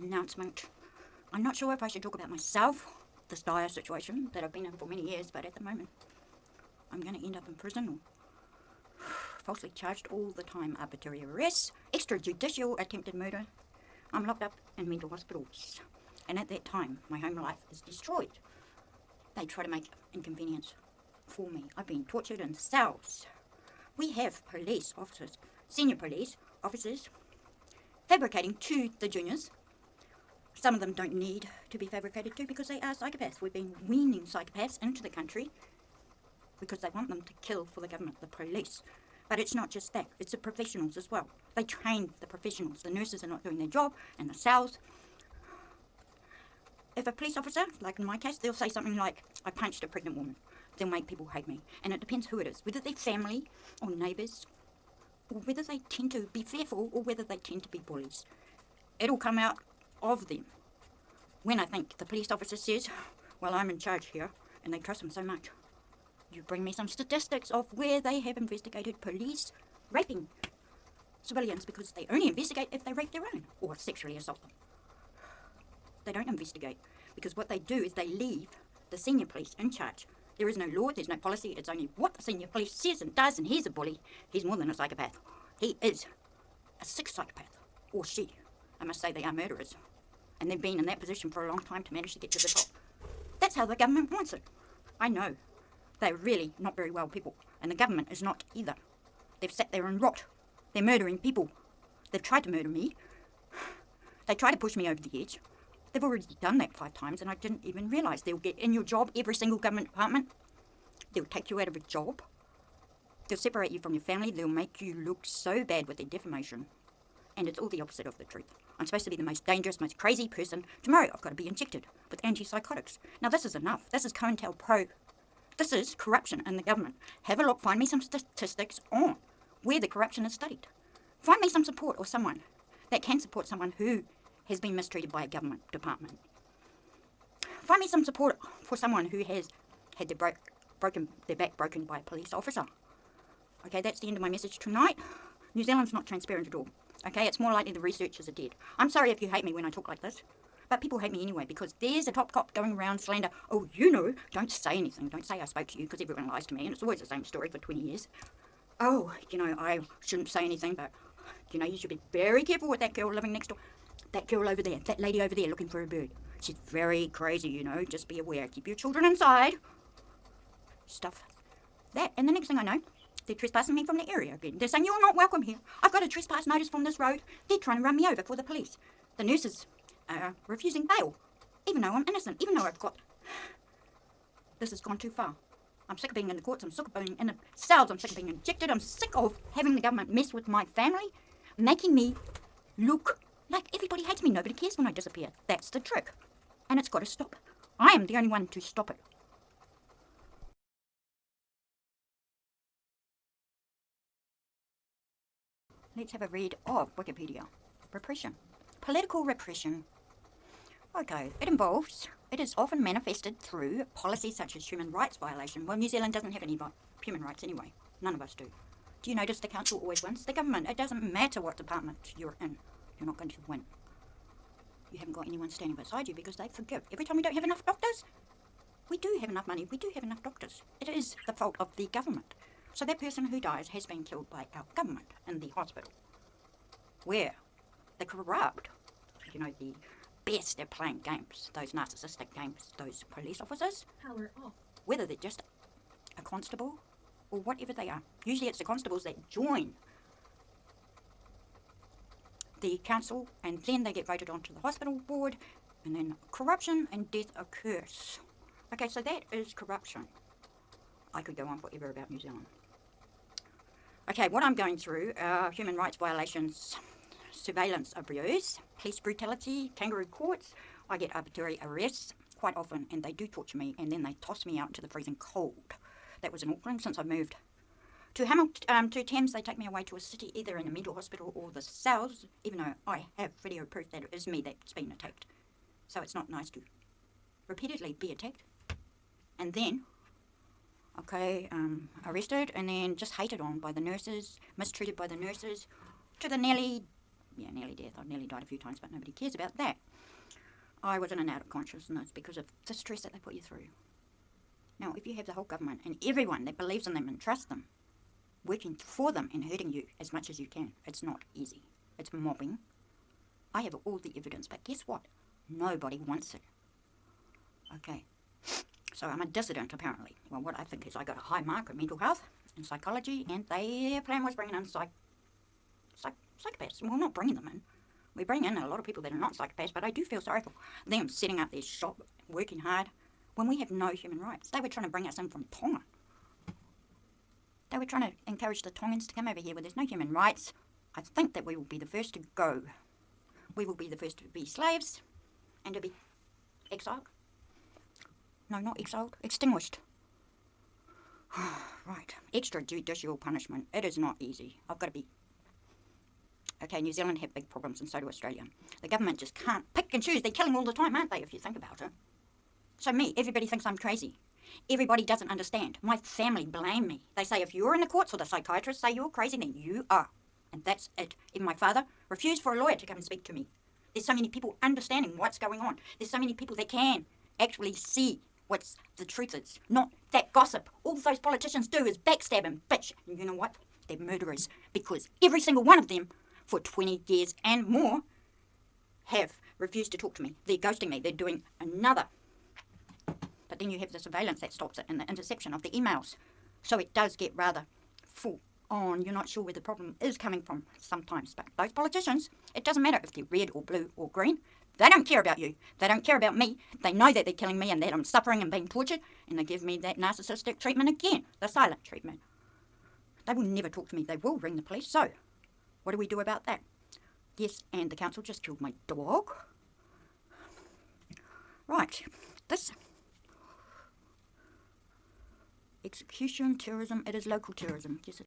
announcement. I'm not sure if I should talk about myself, this dire situation that I've been in for many years, but at the moment I'm going to end up in prison or falsely charged all the time, arbitrary arrest, extrajudicial attempted murder. I'm locked up in mental hospitals, and at that time my home life is destroyed. They try to make inconvenience for me. I've been tortured in cells. We have police officers, senior police officers, fabricating to the juniors. Some of them don't need to be fabricated to because they are psychopaths. We've been weaning psychopaths into the country because they want them to kill for the government, the police. But it's not just that, it's the professionals as well. They train the professionals. The nurses are not doing their job, and the cells. If a police officer, like in my case, they'll say something like, I punched a pregnant woman. They'll make people hate me. And it depends who it is, whether they're family or neighbours, or whether they tend to be fearful or whether they tend to be bullies. It'll come out of them. When I think the police officer says, well, I'm in charge here, and they trust him so much. You bring me some statistics of where they have investigated police raping civilians because they only investigate if they rape their own or sexually assault them. They don't investigate because what they do is they leave the senior police in charge. There is no law, there's no policy, it's only what the senior police says and does, and he's a bully. He's more than a psychopath. He is a sick psychopath, or she. I must say they are murderers. And they've been in that position for a long time to manage to get to the top. That's how the government wants it. I know. They're really not very well people, and the government is not either. They've sat there and rot. They're murdering people. They've tried to murder me. They try to push me over the edge. They've already done that 5 times, and I didn't even realise. They'll get in your job, every single government department. They'll take you out of a job. They'll separate you from your family. They'll make you look so bad with their defamation. And it's all the opposite of the truth. I'm supposed to be the most dangerous, most crazy person. Tomorrow I've got to be injected with antipsychotics. Now this is enough. This is COINTELPRO. This is corruption in the government. Have a look, find me some statistics on where the corruption is studied. Find me some support or someone that can support someone who has been mistreated by a government department. Find me some support for someone who has had their back broken by a police officer. Okay, that's the end of my message tonight. New Zealand's not transparent at all. Okay, it's more likely the researchers are dead. I'm sorry if you hate me when I talk like this, but people hate me anyway because there's a top cop going around slander. Oh, you know, don't say anything. Don't say I spoke to you because everyone lies to me, and it's always the same story for 20 years. Oh, you know, I shouldn't say anything, but, you know, you should be very careful with that girl living next door. That girl over there, that lady over there looking for a bird. She's very crazy, you know, just be aware. Keep your children inside. Stuff. That, and the next thing I know, they're trespassing me from the area again. They're saying, you're not welcome here. I've got a trespass notice from this road. They're trying to run me over for the police. The nurses are refusing bail, even though I'm innocent, even though I've got... This has gone too far. I'm sick of being in the courts. I'm sick of being in the cells. I'm sick of being injected. I'm sick of having the government mess with my family, making me look like everybody hates me. Nobody cares when I disappear. That's the trick. And it's got to stop. I am the only one to stop it. Let's have a read of Wikipedia. Repression. Political repression. Okay, it is often manifested through policies such as human rights violation. Well, New Zealand doesn't have any human rights anyway. None of us do. Do you notice the council always wins? The government, it doesn't matter what department you're in. You're not going to win. You haven't got anyone standing beside you because they forgive. Every time we don't have enough doctors, we do have enough money. We do have enough doctors. It is the fault of the government. So that person who dies has been killed by our government in the hospital. Where the corrupt, you know, the best at playing games, those narcissistic games, those police officers, power off. Whether they're just a constable or whatever they are. Usually it's the constables that join the council and then they get voted onto the hospital board and then corruption and death occurs. Okay, so that is corruption. I could go on forever about New Zealand. Okay, what I'm going through are human rights violations, surveillance abuse, police brutality, kangaroo courts. I get arbitrary arrests quite often and they do torture me and then they toss me out into the freezing cold. That was in Auckland since I moved. To Hamilton, to Thames, they take me away to a city, either in a mental hospital or the cells, even though I have video proof that it is me that's been attacked. So it's not nice to repeatedly be attacked. And then, arrested and then just hated on by the nurses, mistreated by the nurses, to the nearly death. I've nearly died a few times, but nobody cares about that. I was in and out of consciousness because of the stress that they put you through. Now, if you have the whole government and everyone that believes in them and trusts them working for them and hurting you as much as you can, it's not easy. It's mobbing. I have all the evidence, but guess what? Nobody wants it. Okay, so I'm a dissident apparently. Well, what I think is I got a high mark in mental health and psychology, and their plan was bringing in psychopaths. Well, not bringing them in. We bring in a lot of people that are not psychopaths, but I do feel sorry for them setting up their shop, working hard, when we have no human rights. They were trying to bring us in from Tonga. They were trying to encourage the Tongans to come over here where there's no human rights. I think that we will be the first to go. We will be the first to be slaves and to be exiled. No, not exiled, extinguished. Right, extrajudicial punishment. It is not easy. I've got to be... Okay, New Zealand have big problems and so do Australia. The government just can't pick and choose. They're killing all the time, aren't they, if you think about it? So me, everybody thinks I'm crazy. Everybody doesn't understand. My family blame me. They say if you're in the courts or the psychiatrist say you're crazy, then you are. And that's it. Even my father refused for a lawyer to come and speak to me. There's so many people understanding what's going on. There's so many people that can actually see what's the truth is. Not that gossip. All those politicians do is backstab and bitch. And you know what? They're murderers. Because every single one of them, for 20 years and more, have refused to talk to me. They're ghosting me. They're doing another. But then you have the surveillance that stops it and the interception of the emails. So it does get rather full on. You're not sure where the problem is coming from sometimes. But those politicians, it doesn't matter if they're red or blue or green. They don't care about you. They don't care about me. They know that they're killing me and that I'm suffering and being tortured. And they give me that narcissistic treatment again. The silent treatment. They will never talk to me. They will ring the police. So, what do we do about that? Yes, and the council just killed my dog. Right. This... execution, terrorism, it is local terrorism. Yes,